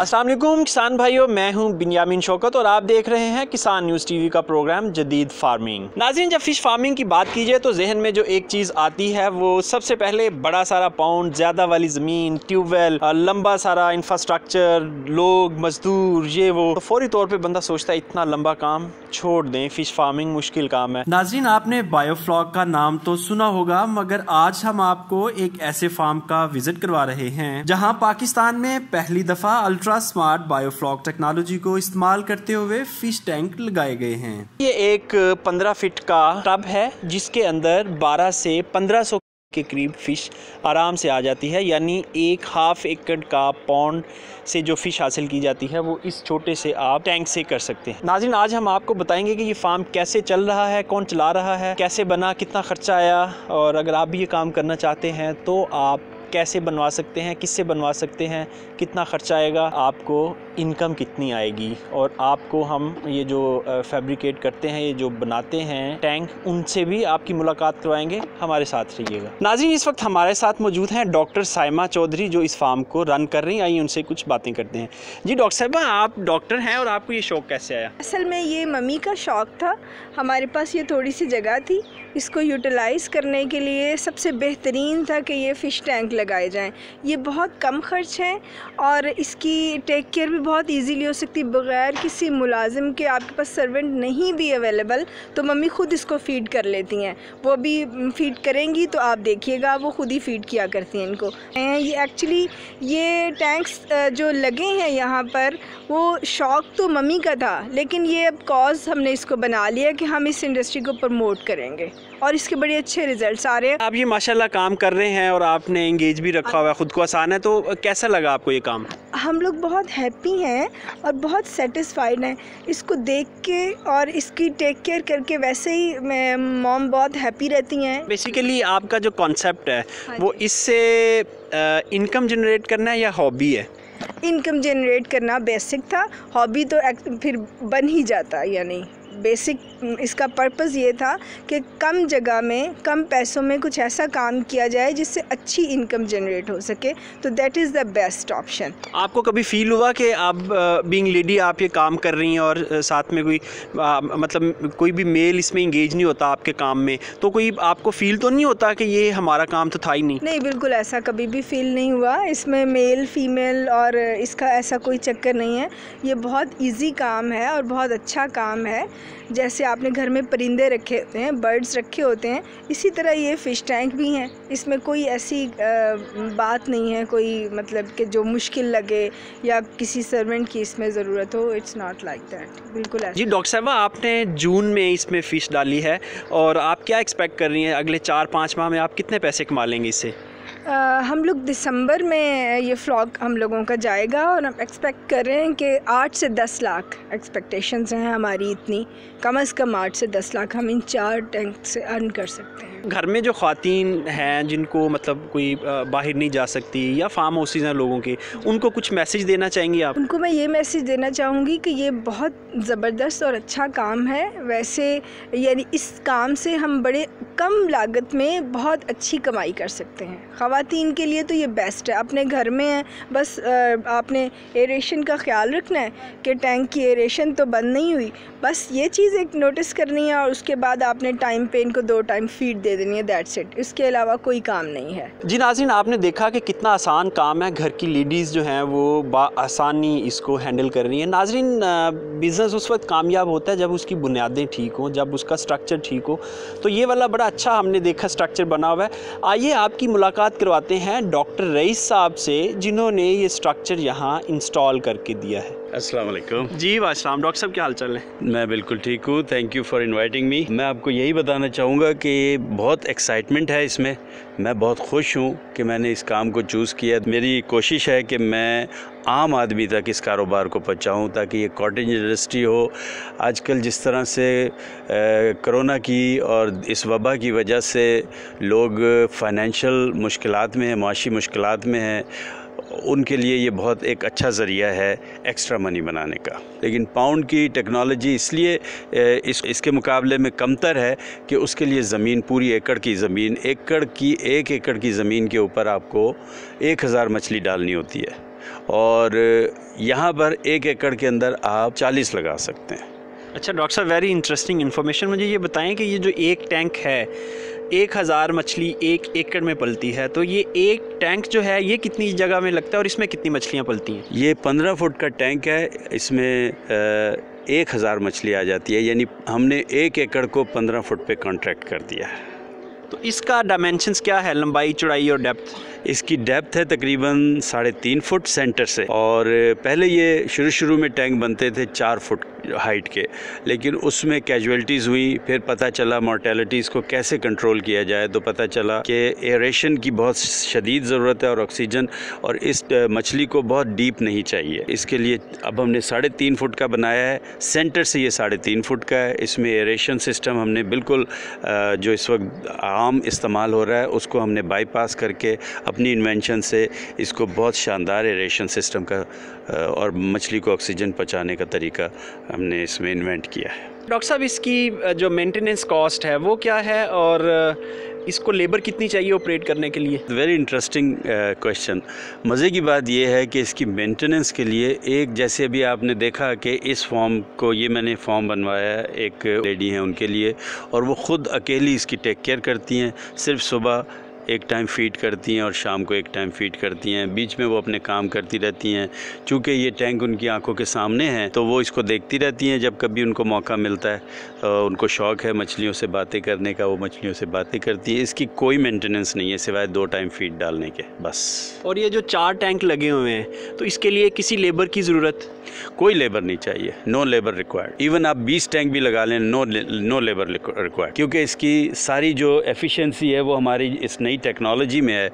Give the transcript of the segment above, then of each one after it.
अस्सलाम वालेकुम किसान भाइयों, मैं हूं बिन्यामिन शौकत और आप देख रहे हैं किसान न्यूज़ टीवी का प्रोग्राम जदीद फार्मिंग। नाज़रीन, जब फ़िश फार्मिंग की बात की जाए तो जहन में जो एक चीज़ आती है वो सबसे पहले बड़ा सारा पाउंड, ज़्यादा वाली ज़मीन, ट्यूबवेल, लंबा सारा इंफ्रास्ट्रक्चर, लोग, मजदूर, ये वो। तो फौरी तौर पर बंदा सोचता है इतना लंबा काम छोड़ दें, फ़िश फार्मिंग मुश्किल काम है। नाज़रीन, आपने बायोफ्लॉक का नाम तो सुना होगा, मगर आज हम आपको एक ऐसे फार्म का विजिट करवा रहे हैं जहाँ पाकिस्तान में पहली दफ़ा अल्ट्रा स्मार्ट बायोफ्लॉक टेक्नोलॉजी को इस्तेमाल करते हुए फिश टैंक लगाए गए हैं। ये एक 15 फीट का टब है जिसके अंदर 12 से 1500 के करीब फ़िश आराम से आ जाती है, यानी एक हाफ एकड़ का पॉन्ड से जो फ़िश हासिल की जाती है वो इस छोटे से आप टैंक से कर सकते हैं। नाज़रीन, आज हम आपको बताएंगे कि ये फार्म कैसे चल रहा है, कौन चला रहा है, कैसे बना, कितना ख़र्चा आया, और अगर आप भी ये काम करना चाहते हैं तो आप कैसे बनवा सकते हैं, किससे बनवा सकते हैं, कितना ख़र्चा आएगा, आपको इनकम कितनी आएगी, और आपको हम ये जो फैब्रिकेट करते हैं, ये जो बनाते हैं टैंक, उनसे भी आपकी मुलाकात करवाएंगे। हमारे साथ रहिएगा। नाज़रीन, इस वक्त हमारे साथ मौजूद हैं डॉक्टर साइमा चौधरी जो इस फार्म को रन कर रही हैं। आइए उनसे कुछ बातें करते हैं। जी डॉक्टर साहिबा, आप डॉक्टर हैं और आपको ये शौक़ कैसे आया? असल में ये मम्मी का शौक़ था। हमारे पास ये थोड़ी सी जगह थी, इसको यूटिलाइज़ करने के लिए सबसे बेहतरीन था कि ये फ़िश टैंक लगाए जाएं। ये बहुत कम खर्च है और इसकी टेक केयर भी बहुत इजीली हो सकती है बग़ैर किसी मुलाजिम के। आपके पास सर्वेंट नहीं भी अवेलेबल तो मम्मी ख़ुद इसको फ़ीड कर लेती हैं। वो भी फ़ीड करेंगी तो आप देखिएगा, वो ख़ुद ही फ़ीड किया करती हैं इनको। ये एक्चुअली ये टैंक्स जो लगे हैं यहाँ पर, वो शौक़ तो मम्मी का था, लेकिन ये अब कॉज हमने इसको बना लिया कि हम इस इंडस्ट्री को प्रमोट करेंगे और इसके बड़े अच्छे रिजल्ट्स आ रहे हैं। आप ये माशाल्लाह काम कर रहे हैं और आपने एंगेज भी रखा हुआ है, ख़ुद को आसान है, तो कैसा लगा आपको ये काम? हम लोग बहुत हैप्पी हैं और बहुत सेटिस्फाइड हैं इसको देख के, और इसकी टेक केयर करके वैसे ही मॉम बहुत हैप्पी रहती हैं। बेसिकली आपका जो कॉन्सेप्ट है वो इससे इनकम जनरेट करना है या हॉबी है? इनकम जनरेट करना बेसिक था, हॉबी तो फिर बन ही जाता, यानी बेसिक इसका पर्पस ये था कि कम जगह में कम पैसों में कुछ ऐसा काम किया जाए जिससे अच्छी इनकम जनरेट हो सके, तो that is the best option. आपको कभी फील हुआ कि आप बीइंग लेडी आप ये काम कर रही हैं और साथ में कोई मतलब कोई भी मेल इसमें इंगेज नहीं होता आपके काम में, तो कोई आपको फील तो नहीं होता कि ये हमारा काम तो था ही नहीं? नहीं, बिल्कुल ऐसा कभी भी फील नहीं हुआ। इसमें मेल फीमेल और इसका ऐसा कोई चक्कर नहीं है। ये बहुत ईजी काम है और बहुत अच्छा काम है। जैसे आपने घर में परिंदे रखे होते हैं, बर्ड्स रखे होते हैं, इसी तरह ये फ़िश टैंक भी हैं। इसमें कोई ऐसी बात नहीं है कोई मतलब कि जो मुश्किल लगे या किसी सर्वेंट की इसमें ज़रूरत हो। इट्स नॉट लाइक दैट, बिल्कुल ऐसा। जी डॉक्टर साहबा, आपने जून में इसमें फ़िश डाली है और आप क्या एक्सपेक्ट कर रही हैं अगले 4-5 माह में आप कितने पैसे कमा लेंगे इससे? हम लोग दिसंबर में ये फ्लॉग हम लोगों का जाएगा और हम एक्सपेक्ट कर रहे हैं कि 8 से 10 लाख एक्सपेक्टेशंस हैं हमारी। इतनी कम से कम 8 से 10 लाख हम इन 4 टैंक से अर्न कर सकते हैं। घर में जो ख़वातीन हैं जिनको मतलब कोई बाहर नहीं जा सकती या फार्म हाउसेज हैं लोगों के, उनको कुछ मैसेज देना चाहेंगी आप? उनको मैं ये मैसेज देना चाहूँगी कि ये बहुत ज़बरदस्त और अच्छा काम है। वैसे यानी इस काम से हम बड़े कम लागत में बहुत अच्छी कमाई कर सकते हैं। ख़वातीन के लिए तो ये बेस्ट है। अपने घर में है, बस आपने एरेशन का ख्याल रखना है कि टैंक की एरेशन तो बंद नहीं हुई, बस ये चीज़ एक नोटिस करनी है और उसके बाद आपने टाइम पे इनको 2 टाइम फीड दे देनी है, दैट्स इट। इसके अलावा कोई काम नहीं है। जी नाज़रीन, आपने देखा कि कितना आसान काम है। घर की लेडीज़ जो हैं वो आसानी इसको हैंडल कर रही हैं। नाज़रीन, बिज़नेस उस वक्त कामयाब होता है जब उसकी बुनियादें ठीक हों, जब उसका स्ट्रक्चर ठीक हो। तो ये वाला बड़ा अच्छा हमने देखा स्ट्रक्चर बना हुआ है। आइए आपकी मुलाकात करवाते हैं डॉक्टर रईस साहब से जिन्होंने ये स्ट्रक्चर यहाँ इंस्टॉल करके दिया है। अस्सलाम वालेकुम। जी वालेकुम। डॉक्टर साहब क्या हाल चाल है? मैं बिल्कुल ठीक हूँ, thank you for inviting me. मैं आपको यही बताना चाहूँगा कि बहुत एक्साइटमेंट है इसमें। मैं बहुत खुश हूँ कि मैंने इस काम को चूज़ किया। मेरी कोशिश है कि मैं आम आदमी तक इस कारोबार को पहुँचाऊँ ताकि ये कॉटेज इंडस्ट्री हो। आजकल जिस तरह से कोरोना की और इस वबा की वजह से लोग फाइनेंशियल मुश्किलात में हैं, माशी मुश्किलात में हैं, उनके लिए ये बहुत एक अच्छा ज़रिया है एक्स्ट्रा मनी बनाने का। लेकिन पाउंड की टेक्नोलॉजी इसलिए इसके मुकाबले में कमतर है कि उसके लिए ज़मीन, पूरी एकड़ की ज़मीन, 1 एकड़ की ज़मीन के ऊपर आपको 1000 मछली डालनी होती है। और यहाँ पर 1 एकड़ के अंदर आप 40 लगा सकते हैं। अच्छा डॉक्टर साहब, वेरी इंटरेस्टिंग इन्फॉर्मेशन। मुझे ये बताएं कि ये जो एक टैंक है 1000 मछली 1 एकड़ में पलती है, तो ये एक टैंक जो है ये कितनी जगह में लगता है और इसमें कितनी मछलियाँ पलती हैं? ये 15 फुट का टैंक है, इसमें 1000 मछली आ जाती है, यानी हमने 1 एकड़ को 15 फुट पे कॉन्ट्रैक्ट कर दिया है। तो इसका डायमेंशंस क्या है, लंबाई, चौड़ाई और डेप्थ? इसकी डेप्थ है तकरीबन 3.5 फुट सेंटर से, और पहले ये शुरू में टैंक बनते थे 4 फुट हाइट के, लेकिन उसमें कैजुअल्टीज़ हुई। फिर पता चला मोर्टेलिटीज़ को कैसे कंट्रोल किया जाए, तो पता चला कि एरेशन की बहुत शदीद ज़रूरत है और ऑक्सीजन, और इस मछली को बहुत डीप नहीं चाहिए। इसके लिए अब हमने 3.5 फुट का बनाया है, सेंटर से ये 3.5 फुट का है। इसमें एरेशन सिस्टम हमने बिल्कुल जो इस वक्त आम इस्तेमाल हो रहा है उसको हमने बाईपास करके अपनी इन्वेंशन से इसको बहुत शानदार एरेशन सिस्टम का और मछली को ऑक्सीजन पहुंचाने का तरीका हमने इसमें इन्वेंट किया है। डॉक्टर साहब, इसकी जो मेंटेनेंस कॉस्ट है वो क्या है और इसको लेबर कितनी चाहिए ऑपरेट करने के लिए? Very interesting question. मज़े की बात यह है कि इसकी मेंटेनेंस के लिए एक, जैसे अभी आपने देखा कि इस फॉर्म को, ये मैंने फॉर्म बनवाया है, एक लेडी हैं उनके लिए, और वो ख़ुद अकेली इसकी टेक केयर करती हैं। सिर्फ सुबह एक टाइम फीड करती हैं और शाम को एक टाइम फीड करती हैं। बीच में वो अपने काम करती रहती हैं। चूँकि ये टैंक उनकी आंखों के सामने है तो वो इसको देखती रहती हैं। जब कभी उनको मौका मिलता है, उनको शौक़ है मछलियों से बातें करने का, वो मछलियों से बातें करती है। इसकी कोई मेंटेनेंस नहीं है सिवाय 2 टाइम फीड डालने के, बस। और ये जो 4 टैंक लगे हुए हैं, तो इसके लिए किसी लेबर की ज़रूरत? कोई लेबर नहीं चाहिए, नो लेबर रिक्वायर्ड। इवन आप 20 टैंक भी लगा लें, नो लेबर रिक्वायर्ड, क्योंकि इसकी सारी जो एफिशिएंसी है वो हमारी इस नई टेक्नोलॉजी में है।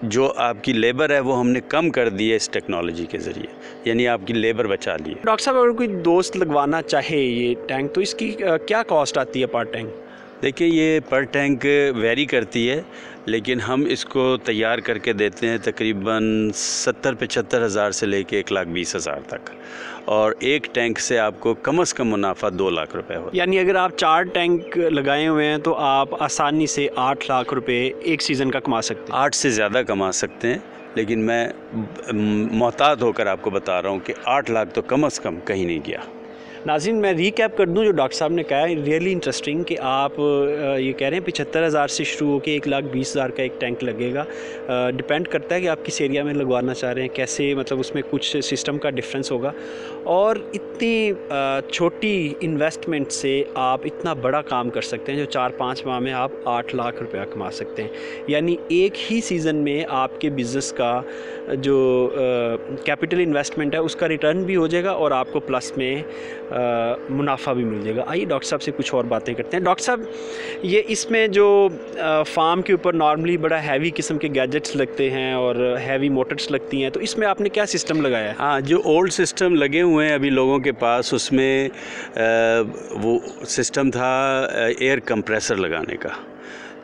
जो आपकी लेबर है वो हमने कम कर दी है इस टेक्नोलॉजी के ज़रिए, यानी आपकी लेबर बचा ली है। डॉक्टर साहब, अगर कोई दोस्त लगवाना चाहे ये टैंक, तो इसकी क्या कॉस्ट आती है पर टैंक? देखिए, ये पर टैंक वेरी करती है, लेकिन हम इसको तैयार करके देते हैं तकरीबन 70-75 हज़ार से लेके 1,20,000 तक, और एक टैंक से आपको कम से कम मुनाफा 2 लाख रुपए हो। यानी अगर आप 4 टैंक लगाए हुए हैं तो आप आसानी से 8 लाख रुपए एक सीज़न का कमा सकते हैं। 8 से ज़्यादा कमा सकते हैं, लेकिन मैं मोहतात होकर आपको बता रहा हूँ कि 8 लाख तो कम से कम कहीं नहीं गया। नाज़रीन, मैं रीकैप कर दूं जो डॉक्टर साहब ने कहा है, रियली इंटरेस्टिंग कि आप ये कह रहे हैं 75,000 से शुरू होकर 1,20,000 का एक टैंक लगेगा। डिपेंड करता है कि आप किस एरिया में लगवाना चाह रहे हैं, कैसे, मतलब उसमें कुछ सिस्टम का डिफरेंस होगा। और इतनी छोटी इन्वेस्टमेंट से आप इतना बड़ा काम कर सकते हैं जो 4-5 माह में आप 8 लाख रुपया कमा सकते हैं। यानी एक ही सीज़न में आपके बिज़नेस का जो कैपिटल इन्वेस्टमेंट है उसका रिटर्न भी हो जाएगा और आपको प्लस में मुनाफा भी मिल जाएगा। आइए डॉक्टर साहब से कुछ और बातें करते हैं। डॉक्टर साहब, ये इसमें जो फार्म के ऊपर नॉर्मली बड़ा हैवी किस्म के गैजेट्स लगते हैं और हैवी मोटर्स लगती हैं, तो इसमें आपने क्या सिस्टम लगाया है? हाँ, जो ओल्ड सिस्टम लगे हुए हैं अभी लोगों के पास, उसमें वो सिस्टम था एयर कंप्रेसर लगाने का।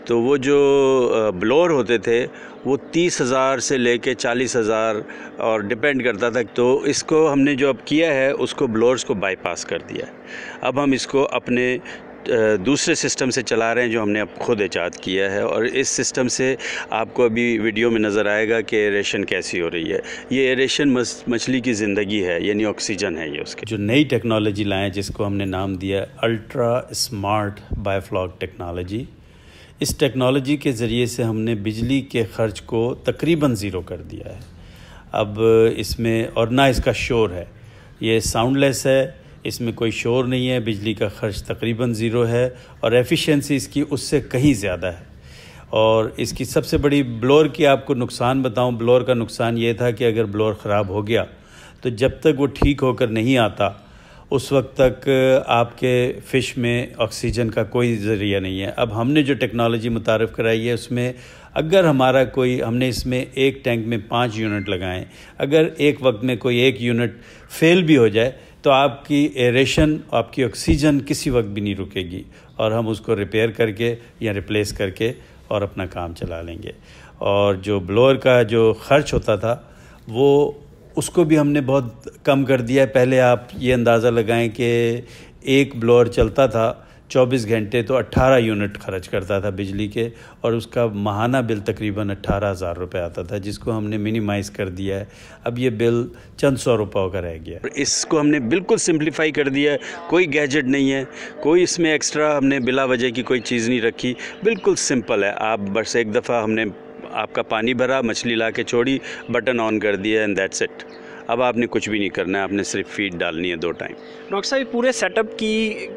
तो वो जो ब्लोअर होते थे वो 30,000 से लेके 40,000 और डिपेंड करता था। तो इसको हमने जो अब किया है उसको ब्लोअर्स को बाईपास कर दिया है। अब हम इसको अपने दूसरे सिस्टम से चला रहे हैं जो हमने अब खुद ईजाद किया है, और इस सिस्टम से आपको अभी वीडियो में नज़र आएगा कि एरेशन कैसी हो रही है। ये एरेशन मछली की ज़िंदगी है, यानी ऑक्सीजन है ये उसके। जो नई टेक्नोलॉजी लाएँ जिसको हमने नाम दिया अल्ट्रा स्मार्ट बायोफ्लॉक टेक्नोलॉजी, इस टेक्नोलॉजी के ज़रिए से हमने बिजली के ख़र्च को तकरीबन ज़ीरो कर दिया है। अब इसमें, और ना इसका शोर है, ये साउंडलेस है, इसमें कोई शोर नहीं है, बिजली का ख़र्च तकरीबन ज़ीरो है, और एफिशिएंसी इसकी उससे कहीं ज़्यादा है। और इसकी सबसे बड़ी, ब्लोअर की आपको नुकसान बताऊं, ब्लोअर का नुकसान ये था कि अगर ब्लोअर ख़राब हो गया तो जब तक वो ठीक होकर नहीं आता उस वक्त तक आपके फ़िश में ऑक्सीजन का कोई ज़रिया नहीं है। अब हमने जो टेक्नोलॉजी मुतारफ़ कराई है उसमें अगर हमारा कोई, हमने इसमें एक टैंक में 5 यूनिट लगाएं, अगर एक वक्त में कोई एक यूनिट फेल भी हो जाए तो आपकी एरेशन, आपकी ऑक्सीजन किसी वक्त भी नहीं रुकेगी, और हम उसको रिपेयर करके या रिप्लेस करके और अपना काम चला लेंगे। और जो ब्लोअर का जो ख़र्च होता था वो, उसको भी हमने बहुत कम कर दिया है। पहले आप ये अंदाज़ा लगाएं कि एक ब्लोअर चलता था 24 घंटे तो 18 यूनिट खर्च करता था बिजली के, और उसका माहाना बिल तकरीबन 18,000 रुपये आता था, जिसको हमने मिनिमाइज़ कर दिया है। अब ये बिल चंद 100 रुपये का रह गया। इसको हमने बिल्कुल सिंप्लीफाई कर दिया है, कोई गैजेट नहीं है, कोई इसमें एक्स्ट्रा हमने बिला वजह की कोई चीज़ नहीं रखी, बिल्कुल सिंपल है। आप बस एक दफ़ा हमने आपका पानी भरा, मछली ला के छोड़ी, बटन ऑन कर दिया एंड दैट्स इट। अब आपने कुछ भी नहीं करना है, आपने सिर्फ फीड डालनी है 2 टाइम। डॉक्टर साहब, पूरे सेटअप की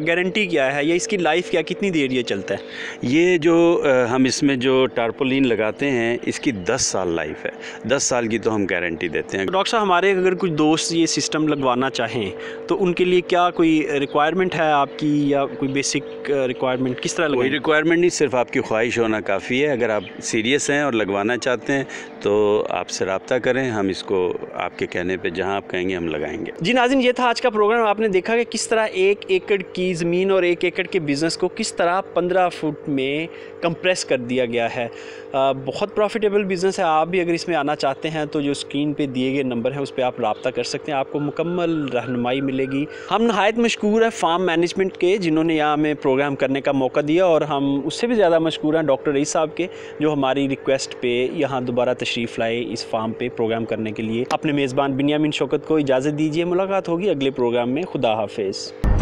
गारंटी क्या है या इसकी लाइफ क्या, कितनी देर ये चलता है? ये जो हम इसमें जो टारपोलिन लगाते हैं, इसकी 10 साल लाइफ है। 10 साल की तो हम गारंटी देते हैं। डॉक्टर साहब, हमारे अगर कुछ दोस्त ये सिस्टम लगवाना चाहें तो उनके लिए क्या कोई रिक्वायरमेंट है आपकी, या कोई बेसिक रिक्वायरमेंट किस तरह? कोई रिक्वायरमेंट नहीं, सिर्फ आपकी ख्वाहिश होना काफ़ी है। अगर आप सीरियस हैं और लगवाना चाहते हैं तो आपसे रब्ता करें, हम इसको आपके कहने पे जहां आप कहेंगे हम लगाएंगे। जी नाज़रीन, ये था आज का प्रोग्राम। आपने देखा कि किस तरह 1 एकड़ की ज़मीन और 1 एकड़ के बिज़नेस को किस तरह 15 फुट में कंप्रेस कर दिया गया है। बहुत प्रॉफिटेबल बिज़नेस है। आप भी अगर इसमें आना चाहते हैं तो जो स्क्रीन पे दिए गए नंबर हैं उस पर आप रब्ता कर सकते हैं, आपको मुकम्मल रहनुमाई मिलेगी। हम नहायत मशकूर है फार्म मैनेजमेंट के, जिन्होंने यहाँ हमें प्रोग्राम करने का मौका दिया, और हम उससे भी ज़्यादा मशकूर हैं डॉक्टर रईस साहब के, जो हमारी रिक्वेस्ट पे यहाँ दोबारा तशरीफ़ लाए इस फार्म पे प्रोग्राम करने के लिए। अपने मेज़बान बिन्यामीन शौकत को इजाज़त दीजिए। मुलाकात होगी अगले प्रोग्राम में। खुदा हाफिज़।